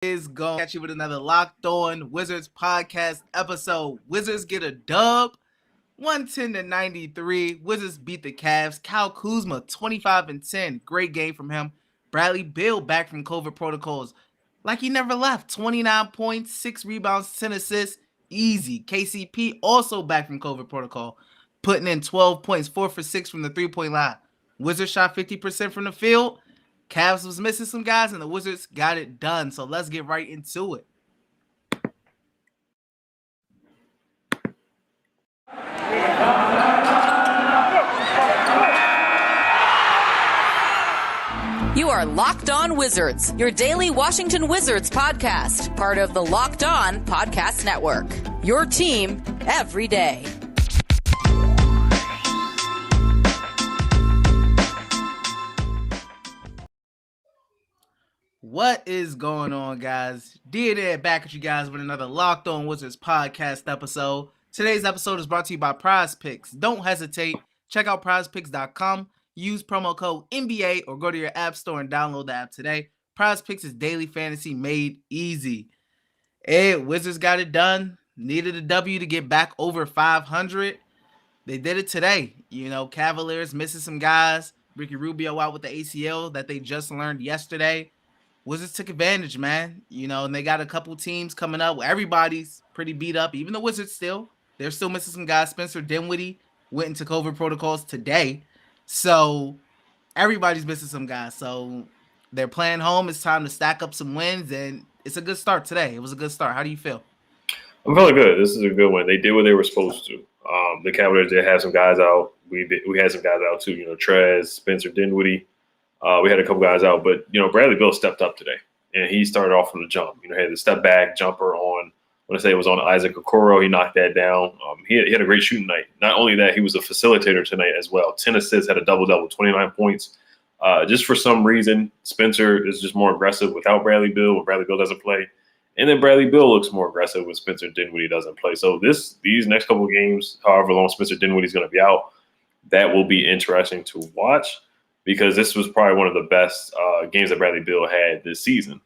Is going to catch you with another Locked On Wizards podcast episode. Wizards get a dub, 110-93. Wizards beat the Cavs. Kuzma, 25-10. Great game from him. Bradley Beal back from COVID protocols like he never left. 29 points, 6 rebounds, 10 assists. Easy. KCP also back from COVID protocol, putting in 12 points, 4 for 6 from the three-point line. Wizards shot 50% from the field. Cavs was missing some guys, and the Wizards got it done. So let's get right into it. You are Locked On Wizards, your daily Washington Wizards podcast, part of the Locked On Podcast Network. Your team every day. What is going on, guys? DNA back at you guys with another Locked On Wizards podcast episode. Today's episode is brought to you by Prize Picks. Don't hesitate. Check out prizepicks.com. Use promo code NBA or go to your app store and download the app today. Prize Picks is daily fantasy made easy. Hey, Wizards got it done. Needed a W to get back over 500. They did it today. Cavaliers missing some guys. Ricky Rubio out with the ACL that they just learned yesterday. Wizards took advantage, man. And they got a couple teams coming up. Everybody's pretty beat up. Even the Wizards they're still missing some guys. Spencer Dinwiddie went into COVID protocols today. So everybody's missing some guys. So they're playing home. It's time to stack up some wins, and it's a good start today. It was a good start. How do you feel? I'm feeling good. This is a good one. They did what they were supposed to. The Cavaliers did have some guys out. We had some guys out too. Trez, Spencer Dinwiddie. We had a couple guys out, but Bradley Beal stepped up today, and he started off from the jump. He had the step back jumper on. I want to say it was on Isaac Okoro. He knocked that down. He had a great shooting night. Not only that, he was a facilitator tonight as well. 10 assists, had a double-double, 29 points. Just for some reason, Spencer is just more aggressive without Bradley Beal when Bradley Beal doesn't play. And then Bradley Beal looks more aggressive when Spencer Dinwiddie doesn't play. So these next couple of games, however long Spencer Dinwiddie is going to be out, that will be interesting to watch because this was probably one of the best games that Bradley Beal had this season.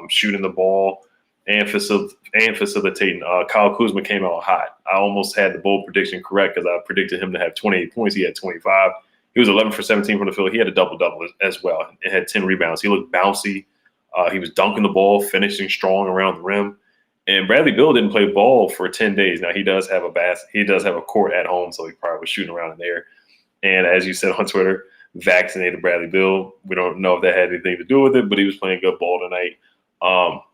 Shooting the ball and facilitating. Kyle Kuzma came out hot. I almost had the bold prediction correct because I predicted him to have 28 points. He had 25. He was 11 for 17 from the field. He had a double-double as well and had 10 rebounds. He looked bouncy. He was dunking the ball, finishing strong around the rim. And Bradley Beal didn't play ball for 10 days. Now, he does have a court at home, so he probably was shooting around in there. And as you said on Twitter, vaccinated Bradley Beal. We don't know if that had anything to do with it, but he was playing good ball tonight.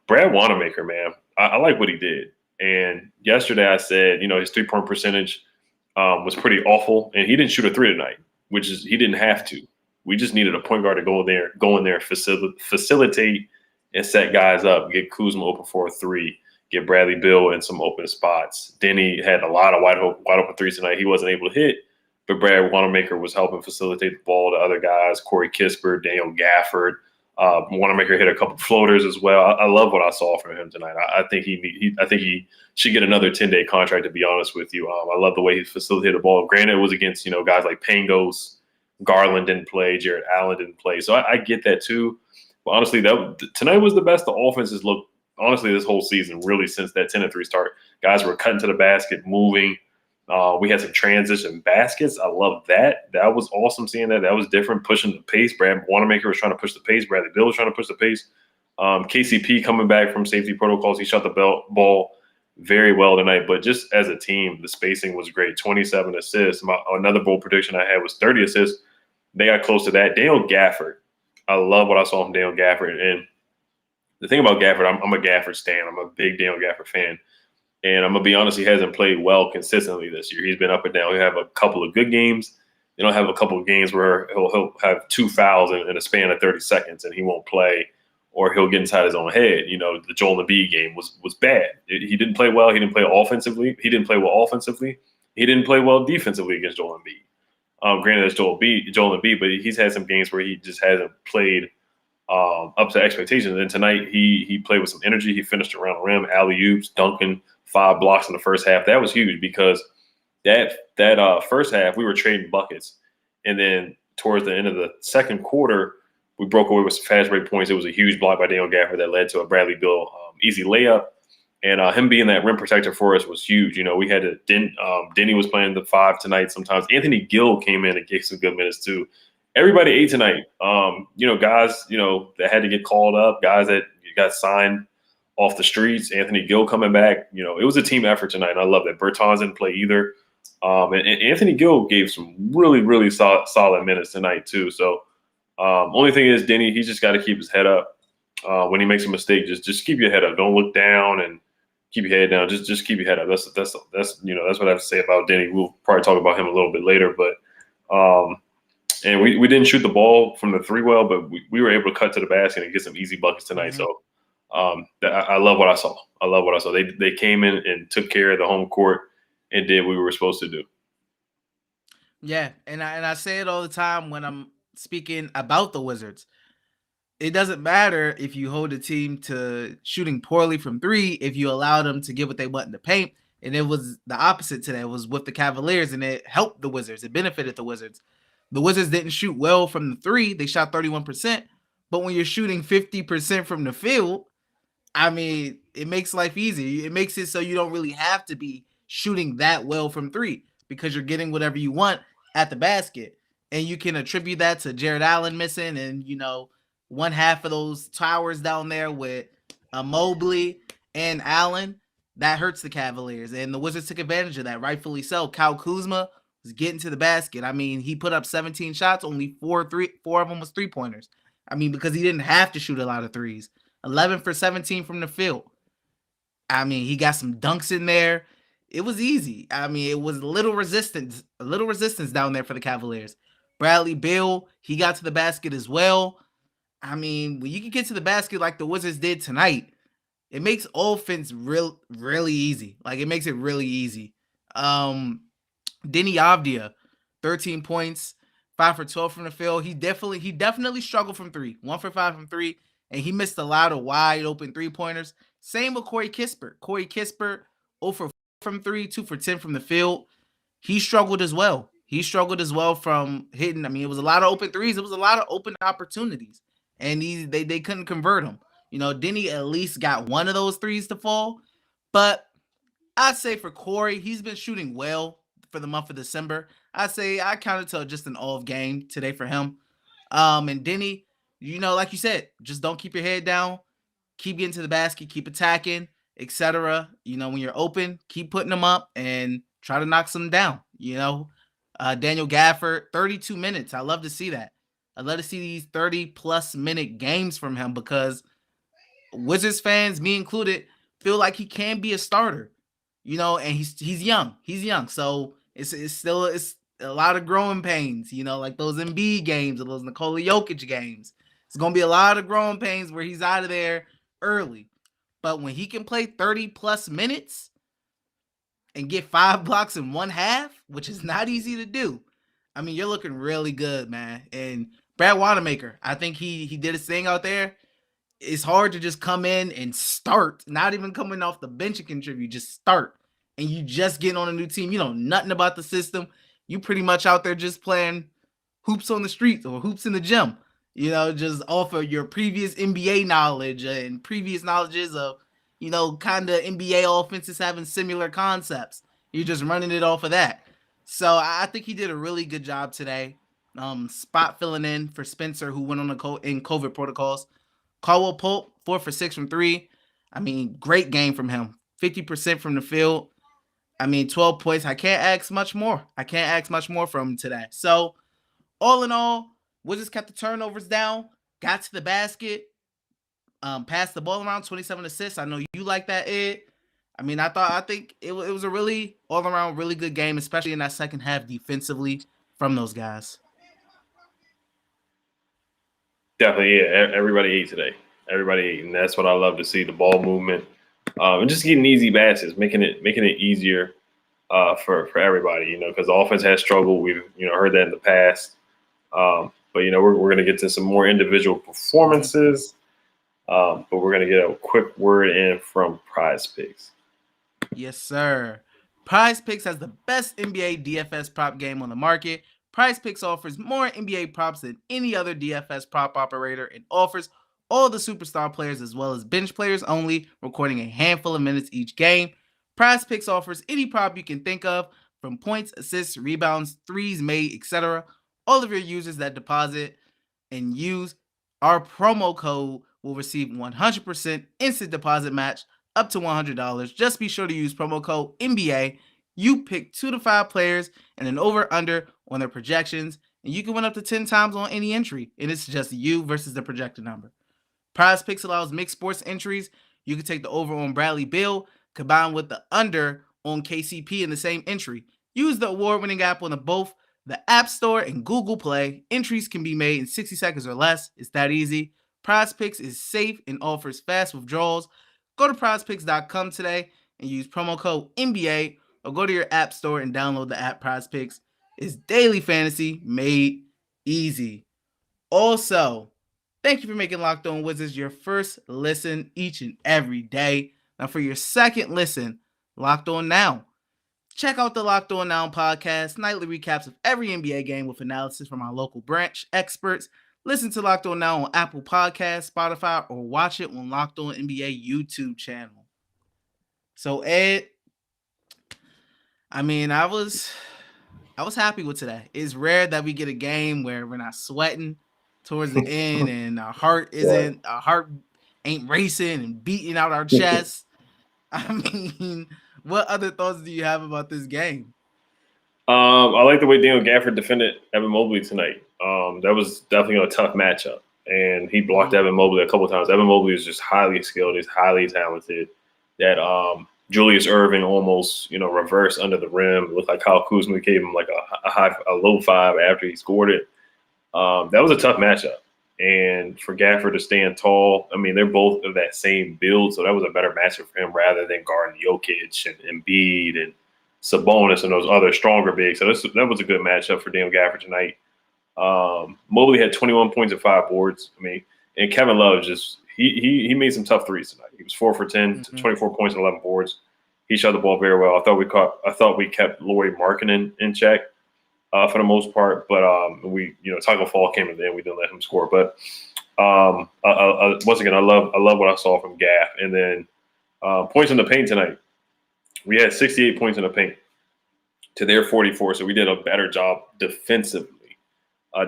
Brad Wanamaker, man, I like what he did. And yesterday I said, his three-point percentage was pretty awful, and he didn't shoot a three tonight, which is he didn't have to. We just needed a point guard to go in there, facilitate, and set guys up, get Kuzma open for a three, get Bradley Beal in some open spots. Denny had a lot of wide open threes tonight. He wasn't able to hit, but Brad Wanamaker was helping facilitate the ball to other guys, Corey Kispert, Daniel Gafford. Wanamaker hit a couple floaters as well. I love what I saw from him tonight. I think he should get another 10-day contract, to be honest with you. I love the way he facilitated the ball. Granted, it was against guys like Pangos, Garland didn't play, Jared Allen didn't play, so I get that too. But honestly, tonight was the best the offenses looked. Honestly, this whole season, really, since that 10-3 start, guys were cutting to the basket, moving. We had some transition baskets. I love that. That was awesome seeing that. That was different, pushing the pace. Brad Wanamaker was trying to push the pace. Bradley Beal was trying to push the pace. KCP coming back from safety protocols. He shot the ball very well tonight. But just as a team, the spacing was great. 27 assists. Another bold prediction I had was 30 assists. They got close to that. Daniel Gafford. I love what I saw from Daniel Gafford. And the thing about Gafford, I'm a Gafford stan. I'm a big Daniel Gafford fan. And I'm going to be honest, he hasn't played well consistently this year. He's been up and down. He'll have a couple of good games. He'll have a couple of games where he'll have 2 fouls in a span of 30 seconds and he won't play, or he'll get inside his own head. The Joel Embiid game was bad. He didn't play well. He didn't play offensively. He didn't play well offensively. He didn't play well defensively against Joel Embiid. Granted, it's Joel Embiid, but he's had some games where he just hasn't played up to expectations. And tonight he played with some energy. He finished around the rim, alley-oops, dunking, 5 blocks in the first half. That was huge because that first half we were trading buckets, and then towards the end of the second quarter, We broke away with some fast break points. It was a huge block by Daniel Gafford that led to a Bradley Beal easy layup. And him being that rim protector for us was huge. We had to Denny was playing the 5 tonight sometimes. Anthony Gill came in and gave some good minutes too. Everybody ate tonight. Guys, that had to get called up, guys that got signed off the streets. Anthony Gill coming back. It was a team effort tonight, and I love that. Bertans didn't play either. And Anthony Gill gave some really, really solid minutes tonight too. So only thing is, Denny, he's just got to keep his head up. When he makes a mistake, just keep your head up. Don't look down and keep your head down. Just keep your head up. That's what I have to say about Denny. We'll probably talk about him a little bit later, but and we didn't shoot the ball from the 3 well, but we were able to cut to the basket and get some easy buckets tonight. Mm-hmm. So I love what I saw. They came in and took care of the home court and did what we were supposed to do. Yeah, and I say it all the time when I'm speaking about the Wizards. It doesn't matter if you hold a team to shooting poorly from 3 if you allow them to get what they want in the paint. And it was the opposite today. It was with the Cavaliers, and it helped the Wizards. It benefited the Wizards. The Wizards didn't shoot well from the 3. They shot 31%. But when you're shooting 50% from the field, I mean, it makes life easier. It makes it so you don't really have to be shooting that well from 3 because you're getting whatever you want at the basket. And you can attribute that to Jared Allen missing and, one half of those towers down there with Mobley and Allen. That hurts the Cavaliers. And the Wizards took advantage of that, rightfully so. Kuzma was getting to the basket. I mean, he put up 17 shots, only 4 of them was 3-pointers. I mean, because he didn't have to shoot a lot of 3s. 11 for 17 from the field. I mean, he got some dunks in there. It was easy. I mean, it was a little resistance down there for the Cavaliers. Bradley Beal, he got to the basket as well. I mean, when you can get to the basket like the Wizards did tonight, it makes offense really easy. Like, it makes it really easy. Denny Avdia, 13 points, 5 for 12 from the field. He definitely struggled from 3. 1 for 5 from 3, and he missed a lot of wide open 3-pointers. Same with Corey Kispert. 0 for 4 from 3, 2 for 10 from the field. He struggled as well. From hitting. I mean, it was a lot of open 3s. It was a lot of open opportunities. And they couldn't convert them. Denny at least got one of those 3s to fall. But I'd say for Corey, he's been shooting well for the month of December. I'd say I count it to just an off game today for him. And Denny, like you said, just don't keep your head down. Keep getting to the basket, keep attacking, etc. When you're open, keep putting them up and try to knock some down. Daniel Gafford, 32 minutes. I love to see that. I'd love to see these 30-plus minute games from him because Wizards fans, me included, feel like he can be a starter. And he's young. He's young. So it's still a lot of growing pains, like those Embiid games or those Nikola Jokic games. It's going to be a lot of growing pains where he's out of there early. But when he can play 30-plus minutes and get 5 blocks in one half, which is not easy to do, I mean, you're looking really good, man. And Brad Wanamaker, I think he did his thing out there. It's hard to just come in and start, not even coming off the bench and contribute, just start. And you just getting on a new team. You know nothing about the system. You pretty much out there just playing hoops on the streets or hoops in the gym. Just off of your previous NBA knowledge and previous knowledges of, kind of NBA offenses having similar concepts. You're just running it off of that. So I think he did a really good job today. Spot filling in for Spencer, who went on in COVID protocols. Caldwell Pope, 4 for 6 from 3. I mean, great game from him. 50% from the field. I mean, 12 points. I can't ask much more. From him today. So, all in all, Wizards kept the turnovers down, got to the basket, passed the ball around, 27 assists. I know you like that, Ed. I mean, I think it was a really all-around really good game, especially in that second half defensively from those guys. Definitely, yeah. Everybody ate today. Everybody ate, and that's what I love to see, the ball movement. And just getting easy baskets, making it easier for everybody, because the offense has struggled. We've, heard that in the past. But, we're going to get to some more individual performances. But we're going to get a quick word in from Prize Picks. Yes, sir. Prize Picks has the best NBA DFS prop game on the market. Prize Picks offers more NBA props than any other DFS prop operator and offers all the superstar players as well as bench players only, recording a handful of minutes each game. Prize Picks offers any prop you can think of, from points, assists, rebounds, threes made, etc. All of your users that deposit and use our promo code will receive 100% instant deposit match up to $100. Just be sure to use promo code NBA. You pick 2 to 5 players and an over-under on their projections, and you can win up to 10 times on any entry, and it's just you versus the projected number. Prize Picks allows mixed sports entries. You can take the over on Bradley Beal combined with the under on KCP in the same entry. Use the award-winning app on both the App Store and Google Play. Entries can be made in 60 seconds or less. It's that easy. Prize Picks is safe and offers fast withdrawals. Go to prizepicks.com today and use promo code NBA, or go to your app store and download the app Prize Picks. It's daily fantasy made easy. Also, thank you for making Locked On Wizards your first listen each and every day. Now, for your second listen, Locked On Now. Check out the Locked On Now podcast, nightly recaps of every NBA game with analysis from our local branch experts. Listen to Locked On Now on Apple Podcasts, Spotify, or watch it on Locked On NBA YouTube channel. So, Ed, I mean, I was happy with today. It's rare that we get a game where we're not sweating towards the end and our heart ain't racing and beating out our chest. I mean, what other thoughts do you have about this game? I like the way Daniel Gafford defended Evan Mobley tonight. That was definitely a tough matchup, and he blocked Evan Mobley a couple times. Evan Mobley is just highly skilled. He's highly talented. That Julius Erving almost, reversed under the rim. It looked like Kyle Kuzma gave him like a low 5 after he scored it. That was a tough matchup. And for Gafford to stand tall, I mean, they're both of that same build, so that was a better matchup for him rather than guarding Jokic and Embiid and Sabonis and those other stronger bigs. So that was a good matchup for Daniel Gafford tonight. Mobley had 21 points and 5 boards. I mean, and Kevin Love just he made some tough threes tonight. He was 4 for 10, 24 points and 11 boards. He shot the ball very well. I thought we kept Lauri Markkanen in check for the most part, but Taco Fall came in there and we didn't let him score. But once again, I love what I saw from Gaff. And then points in the paint tonight. We had 68 points in the paint to their 44, so we did a better job defensively.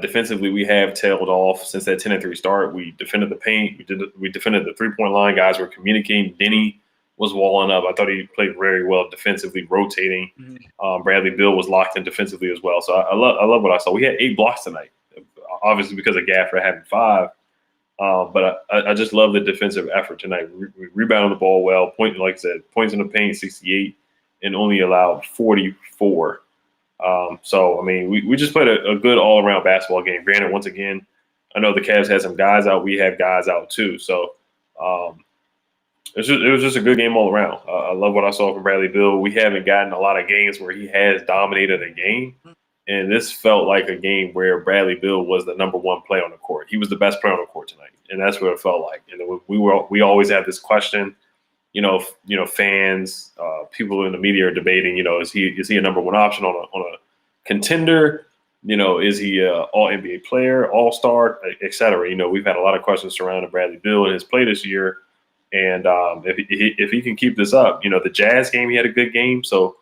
Defensively, we have tailed off since that 10-3 start. We defended the paint. We defended the three-point line. Guys were communicating. Denny was walling up. I thought he played very well defensively, rotating. Bradley Beal was locked in defensively as well. So I love what I saw. We had 8 blocks tonight, obviously because of Gafford having 5. But I just love the defensive effort tonight. We rebounded the ball well. Like I said, points in the paint, 68, and only allowed 44. So, I mean, we just played a good all-around basketball game. Granted, once again, I know the Cavs had some guys out. We have guys out too. So it was just a good game all around. I love what I saw from Bradley Beal. We haven't gotten a lot of games where he has dominated a game. And this felt like a game where Bradley Beal was the number 1 player on the court. He was the best player on the court tonight, and that's what it felt like. And we always have this question, fans, people in the media are debating, is he a number 1 option on a contender? Is he a all NBA player, all-star, et cetera? We've had a lot of questions surrounding Bradley Beal and his play this year. And if he can keep this up, the Jazz game, he had a good game, so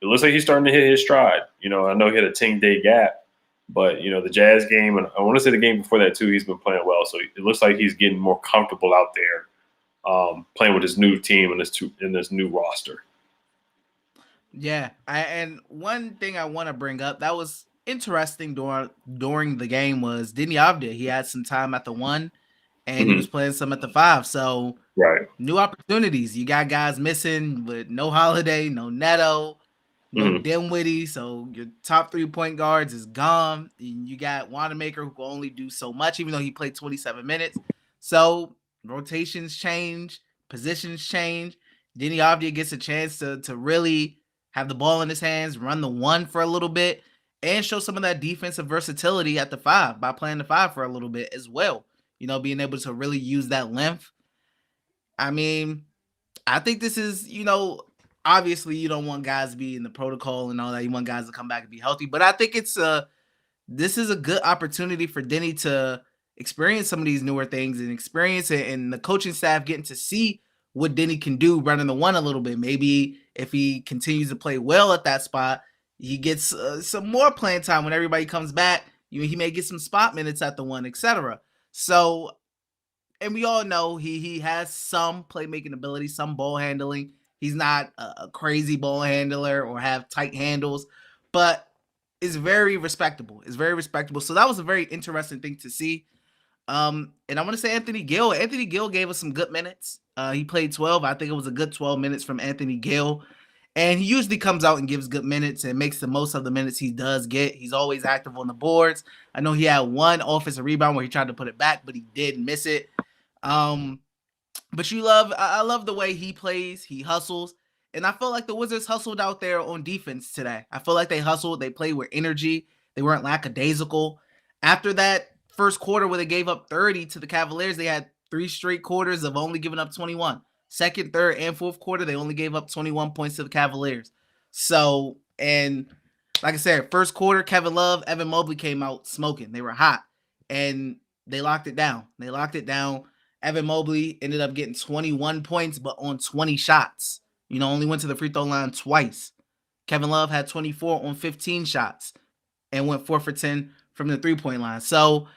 it looks like he's starting to hit his stride. I know he had a 10-day gap, but, the Jazz game, and I want to say the game before that too, he's been playing well. So it looks like he's getting more comfortable out there playing with his new team in this new roster. Yeah, and one thing I want to bring up that was interesting during the game was Deni Avdija. He had some time at the 1, and he was playing some at the 5. So new opportunities. You got guys missing with no Holiday, no Neto, no Dinwiddie, so your top 3 point guards is gone. And you got Wanamaker who can only do so much, even though he played 27 minutes. So rotations change, positions change. Deni Avdija gets a chance to really have the ball in his hands, run the 1 for a little bit, and show some of that defensive versatility at the 5 by playing the 5 for a little bit as well. Being able to really use that length. I mean, I think this is, obviously you don't want guys to be in the protocol and all that. You want guys to come back and be healthy. But I think it's a this is a good opportunity for Denny to experience some of these newer things and experience it, and the coaching staff getting to see what Denny can do running the one a little bit. Maybe if he continues to play well at that spot, he gets some more playing time when everybody comes back. He may get some spot minutes at the one, etc. So, and we all know he has some playmaking ability, some ball handling. He's not a crazy ball handler or have tight handles, but is very respectable. Is very respectable. So that was a very interesting thing to see. And I want to say Anthony Gill. Anthony Gill gave us some good minutes. He played 12. I think it was a good 12 minutes from Anthony Gill. And he usually comes out and gives good minutes and makes the most of the minutes he does get. He's always active on the boards. I know he had one offensive rebound where he tried to put it back, but he did miss it. But I love the way he plays. He hustles. And I felt like the Wizards hustled out there on defense today. I feel like they hustled. They played with energy. They weren't lackadaisical. After that first quarter where they gave up 30 to the Cavaliers, they had 3 straight quarters of only giving up 21. Second, third, and fourth quarter, they only gave up 21 points to the Cavaliers. So, and like I said, first quarter, Kevin Love, Evan Mobley came out smoking. They were hot. And they locked it down. Evan Mobley ended up getting 21 points, but on 20 shots. Only went to the free throw line twice. Kevin Love had 24 on 15 shots and went 4 for 10 from the three-point line. So,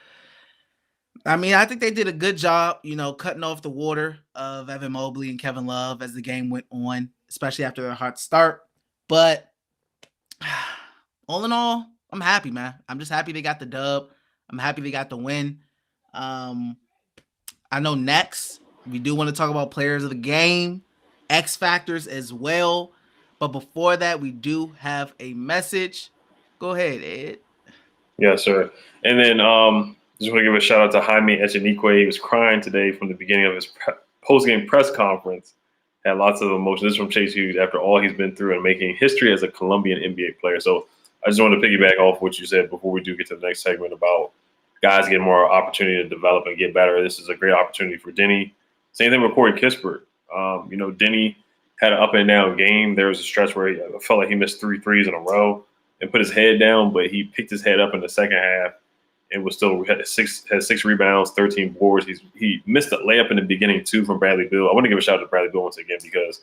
I think they did a good job, cutting off the water of Evan Mobley and Kevin Love as the game went on, especially after their hot start. But all in all, I'm happy, man. I'm just happy they got the dub. I'm happy they got the win. I know next we do want to talk about players of the game, X factors as well. But before that, we do have a message. Go ahead, Ed. Yes, sir. And then just want to give a shout out to Jaime Echinique. He was crying today from the beginning of his post-game press conference. Had lots of emotion. This is from Chase Hughes after all he's been through and making history as a Colombian NBA player. So I just want to piggyback off what you said before we do get to the next segment about guys getting more opportunity to develop and get better. This is a great opportunity for Denny. Same thing with Corey Kispert. Denny had an up and down game. There was a stretch where I felt like he missed 3 threes in a row and put his head down, but he picked his head up in the second half and was still had 6 rebounds, 13 boards. He missed a layup in the beginning too from Bradley Beal. I want to give a shout out to Bradley Beal once again because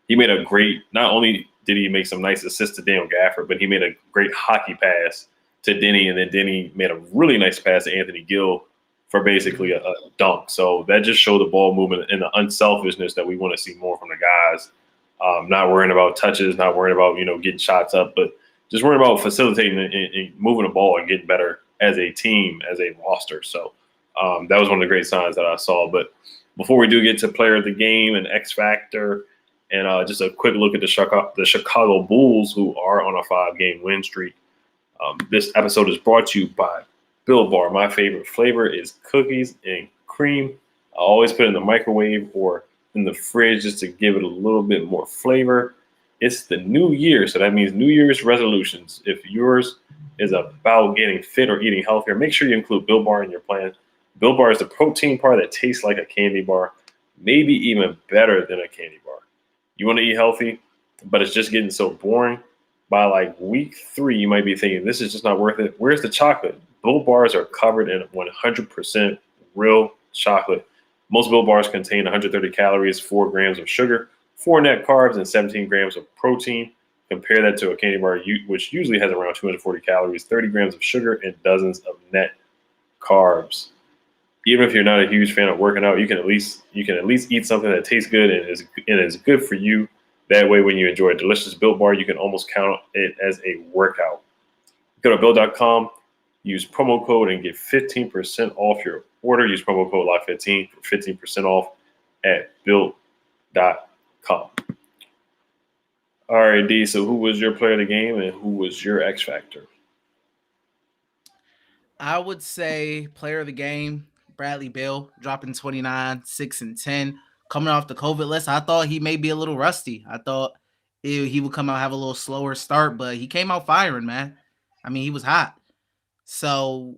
he made a great. Not only did he make some nice assists to Daniel Gafford, but he made a great hockey pass to Denny, and then Denny made a really nice pass to Anthony Gill for basically a dunk. So that just showed the ball movement and the unselfishness that we want to see more from the guys. Not worrying about touches, not worrying about getting shots up, but just worrying about facilitating and moving the ball and getting better as a team, as a roster. So that was one of the great signs that I saw. But before we do get to player of the game and X factor, and just a quick look at the Chicago Bulls, who are on a 5-game win streak. This episode is brought to you by Built Bar. My favorite flavor is cookies and cream. I always put it in the microwave or in the fridge just to give it a little bit more flavor. It's the new year, so that means New Year's resolutions. If yours is about getting fit or eating healthier, make sure you include Built Bar in your plan. Built Bar is the protein bar that tastes like a candy bar, maybe even better than a candy bar. You want to eat healthy, but it's just getting so boring. By like week 3, you might be thinking, this is just not worth it. Where's the chocolate? Built Bars are covered in 100% real chocolate. Most Built Bars contain 130 calories, 4 grams of sugar, 4 net carbs, and 17 grams of protein. Compare that to a candy bar, which usually has around 240 calories, 30 grams of sugar, and dozens of net carbs. Even if you're not a huge fan of working out, you can at least eat something that tastes good and is good for you. That way, when you enjoy a delicious Built Bar, you can almost count it as a workout. Go to Built.com, use promo code, and get 15% off your order. Use promo code LOCK15 for 15% off at Built.com. All right, D, so who was your player of the game and who was your X factor? I would say player of the game, Bradley Beal, dropping 29, 6 and 10. Coming off the COVID list, I thought he may be a little rusty. I thought he would come out have a little slower start, but he came out firing, man. He was hot. So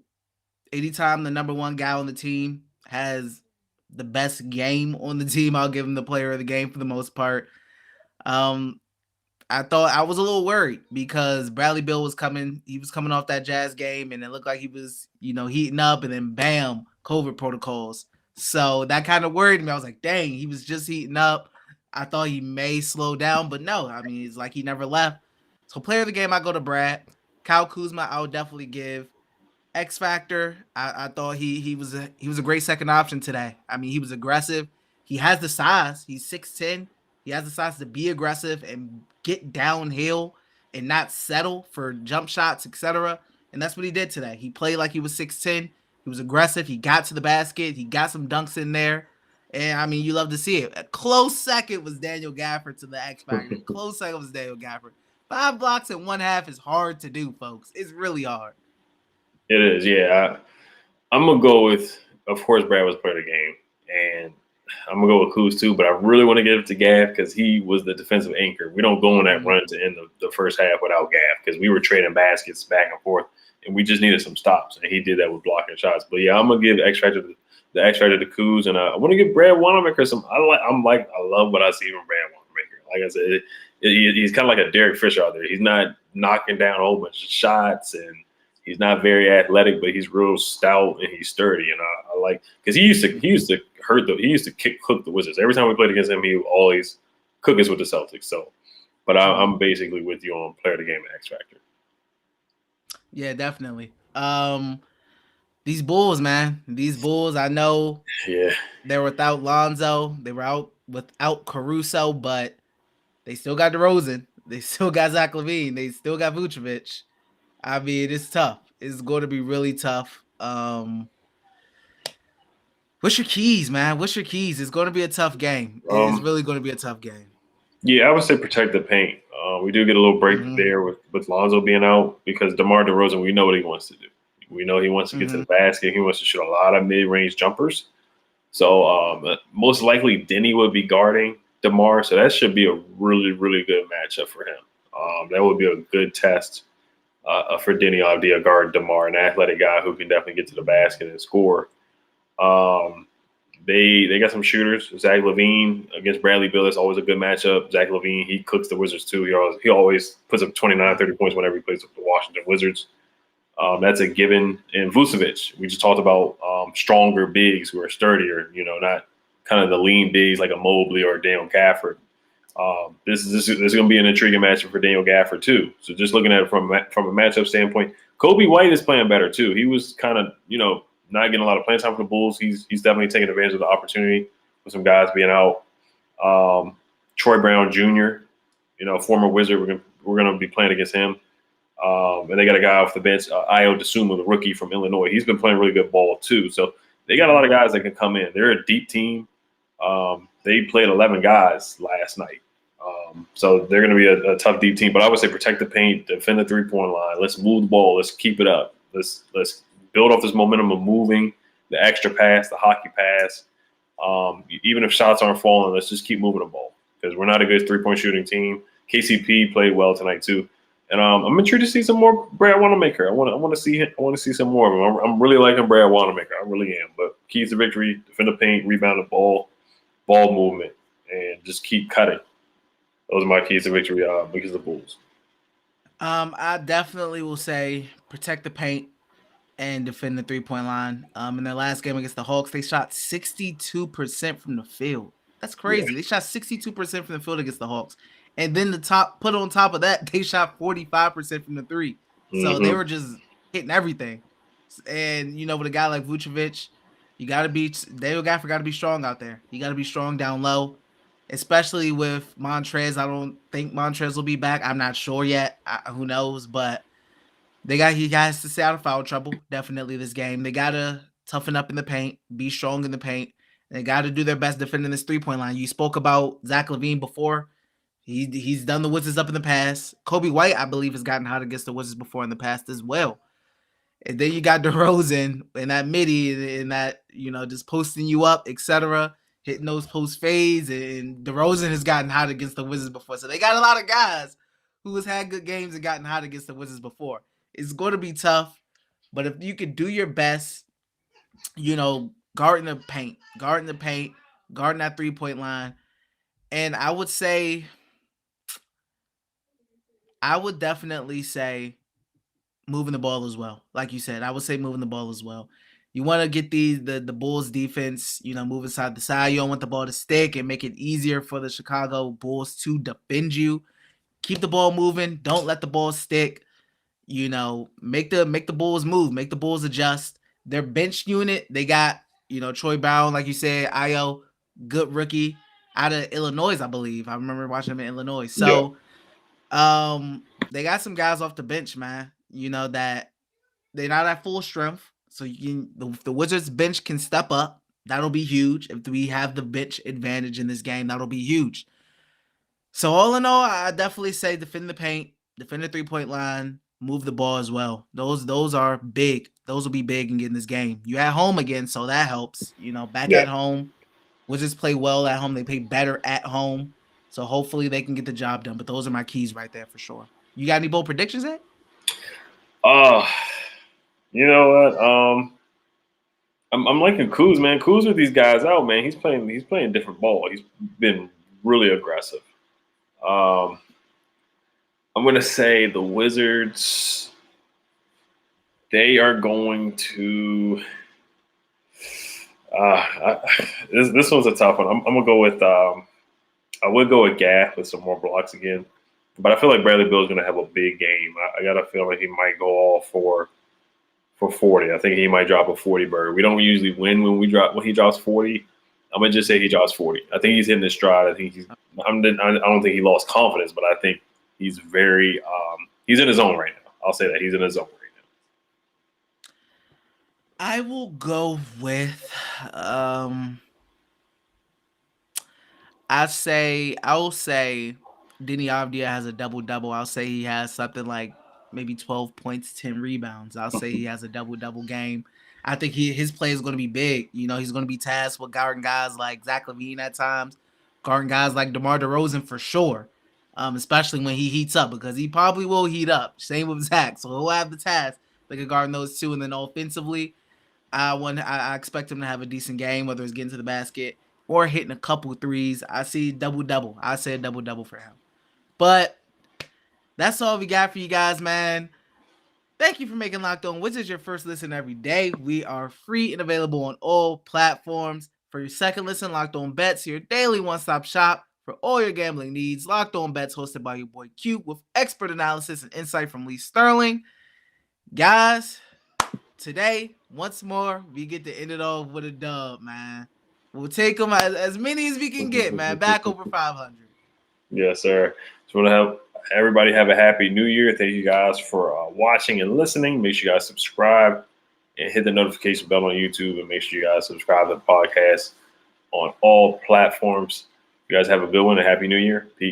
anytime the number 1 guy on the team has the best game on the team, I'll give him the player of the game for the most part. I I was a little worried because Bradley Beal was coming. He was coming off that Jazz game, and it looked like he was, heating up, and then bam, COVID protocols. So that kind of worried me. I was like, dang, he was just heating up. I thought he may slow down, but no. I mean, it's like he never left. So player of the game, I go to Brad. Kyle Kuzma, I would definitely give. X Factor, I thought he was a great second option today. I mean, he was aggressive. He has the size. He's 6'10". He has the size to be aggressive and get downhill and not settle for jump shots, etc. And that's what he did today. He played like he was 6'10". He was aggressive. He got to the basket. He got some dunks in there. And I mean, you love to see it. A close second was Daniel Gafford to the X Factor. Close second was Daniel Gafford. 5 blocks in 1/2 is hard to do, folks. It's really hard. It is, yeah. I'm gonna go with, of course, Brad was player of the game, and I'm gonna go with Kuz too. But I really want to give it to Gaff because he was the defensive anchor. We don't go on that run to end the first half without Gaff because we were trading baskets back and forth, and we just needed some stops, and he did that with blocking shots. But yeah, I'm gonna give the X Factor to Kuz, and I want to give Brad Wanamaker some. I love what I see from Brad Wanamaker. Like I said, he's kind of like a Derek Fisher out there. He's not knocking down a whole bunch of shots and. He's not very athletic, but he's real stout and he's sturdy. And I like because he used to cook the Wizards. Every time we played against him, he would always cook us with the Celtics. So, but I'm basically with you on player of the game and X Factor. Yeah, definitely. These Bulls, man. These Bulls, I know they were without Lonzo. They were out without Caruso, but they still got DeRozan. They still got Zach LaVine. They still got Vucevic. I mean, it's tough. It's going to be really tough. What's your keys, man? What's your keys? It's going to be a tough game. It's really going to be a tough game. Yeah, I would say protect the paint. We do get a little break there with Lonzo being out because DeMar DeRozan, we know what he wants to do. We know he wants to get to the basket. He wants to shoot a lot of mid-range jumpers. So most likely Denny would be guarding DeMar. So that should be a really, really good matchup for him. That would be a good test. For Denny Avdia, guard DeMar, an athletic guy who can definitely get to the basket and score. They got some shooters. Zach LaVine against Bradley Beal. That's always a good matchup. Zach LaVine, he cooks the Wizards too. He always puts up 29, 30 points whenever he plays with the Washington Wizards. That's a given. And Vucevic, we just talked about stronger bigs who are sturdier, not kind of the lean bigs like a Mobley or Daniel Gafford. This is going to be an intriguing matchup for Daniel Gafford too. So just looking at it from a matchup standpoint, Kobe White is playing better too. He was kind of not getting a lot of playing time for the Bulls. He's definitely taking advantage of the opportunity with some guys being out. Troy Brown Jr., former Wizard. We're going to be playing against him. And they got a guy off the bench, Ayo Dosunmu, the rookie from Illinois. He's been playing really good ball too. So they got a lot of guys that can come in. They're a deep team. They played 11 guys last night. So they're going to be a tough, deep team. But I would say protect the paint, defend the three-point line. Let's move the ball. Let's keep it up. Let's build off this momentum of moving, the extra pass, the hockey pass. Even if shots aren't falling, let's just keep moving the ball because we're not a good three-point shooting team. KCP played well tonight too. And I'm intrigued to see some more Brad Wanamaker. I want to see him. I want to see some more of him. I'm really liking Brad Wanamaker. I really am. But keys to victory: defend the paint, rebound the ball movement, and just keep cutting. Those are my keys to victory because of the Bulls. I definitely will say protect the paint and defend the three-point line. In their last game against the Hawks, they shot 62% from the field. That's crazy. Yeah. They shot 62% from the field against the Hawks. And then put on top of that, they shot 45% from the three. So they were just hitting everything. And, with a guy like Vucevic, Daniel Gafford got to be strong out there. You got to be strong down low, especially with Montrez. I don't think Montrez will be back. I'm not sure yet. Who knows? But he has to stay out of foul trouble, definitely, this game. They got to toughen up in the paint, be strong in the paint. And they got to do their best defending this three-point line. You spoke about Zach LaVine before. He's done the Wizards up in the past. Kobe White, I believe, has gotten hot against the Wizards before in the past as well. And then you got DeRozan and that midi and that, just posting you up, etc., hitting those post fades. And DeRozan has gotten hot against the Wizards before. So they got a lot of guys who has had good games and gotten hot against the Wizards before. It's going to be tough. But if you could do your best, guarding the paint, guarding that three-point line. And I would say I would definitely say moving the ball as well. Like you said, I would say moving the ball as well. You want to get the Bulls defense, moving side to side. You don't want the ball to stick and make it easier for the Chicago Bulls to defend you. Keep the ball moving. Don't let the ball stick. Make the Bulls move. Make the Bulls adjust. Their bench unit, they got, Troy Brown, like you said, Io, good rookie out of Illinois, I believe. I remember watching him in Illinois. So, they got some guys off the bench, man. That they're not at full strength. So the Wizards bench can step up. That'll be huge. If we have the bench advantage in this game, that'll be huge. So all in all, I definitely say defend the paint, defend the 3-point line, move the ball as well. Those are big. Those will be big in getting this game. You at home again, so that helps. Back at home. Wizards play well at home. They play better at home. So hopefully they can get the job done. But those are my keys right there for sure. You got any bold predictions yet? You know what? I'm liking Kuz, man. Kuz with these guys out, man. He's playing different ball. He's been really aggressive. I'm gonna say the Wizards. They are going to. This one's a tough one. I'm gonna go with. I would go with Gaff with some more blocks again, but I feel like Bradley Beal is gonna have a big game. I got a feeling he might go all for 40. I think he might drop a 40 bird. We don't usually win when he drops 40. I'm gonna just say he drops 40. I think he's hitting his stride. I think I don't think he lost confidence, but I think he's very he's in his zone right now. I'll say that he's in his zone right now. I will go with I'll say Denny Avdia has a double-double. I'll say he has something like maybe 12 points, 10 rebounds. I'll say he has a double-double game. I think his play is going to be big. He's going to be tasked with guarding guys like Zach LaVine at times, guarding guys like DeMar DeRozan for sure, especially when he heats up, because he probably will heat up. Same with Zach. So he'll have the task. They can guard those two. And then offensively, I expect him to have a decent game, whether it's getting to the basket or hitting a couple threes. I see double-double. I say a double-double for him. But that's all we got for you guys, man. Thank you for making Locked On Wizards your first listen every day. We are free and available on all platforms. For your second listen, Locked On Bets, your daily one-stop shop for all your gambling needs. Locked On Bets, hosted by your boy Q, with expert analysis and insight from Lee Sterling. Guys, today, once more, we get to end it off with a dub, man. We'll take them as many as we can get, man. Back over 500. Yes, sir. Just want to have everybody have a happy new year. Thank you guys for watching and listening. Make sure you guys subscribe and hit the notification bell on YouTube, and make sure you guys subscribe to the podcast on all platforms. You guys have a good one. A happy new year. Peace.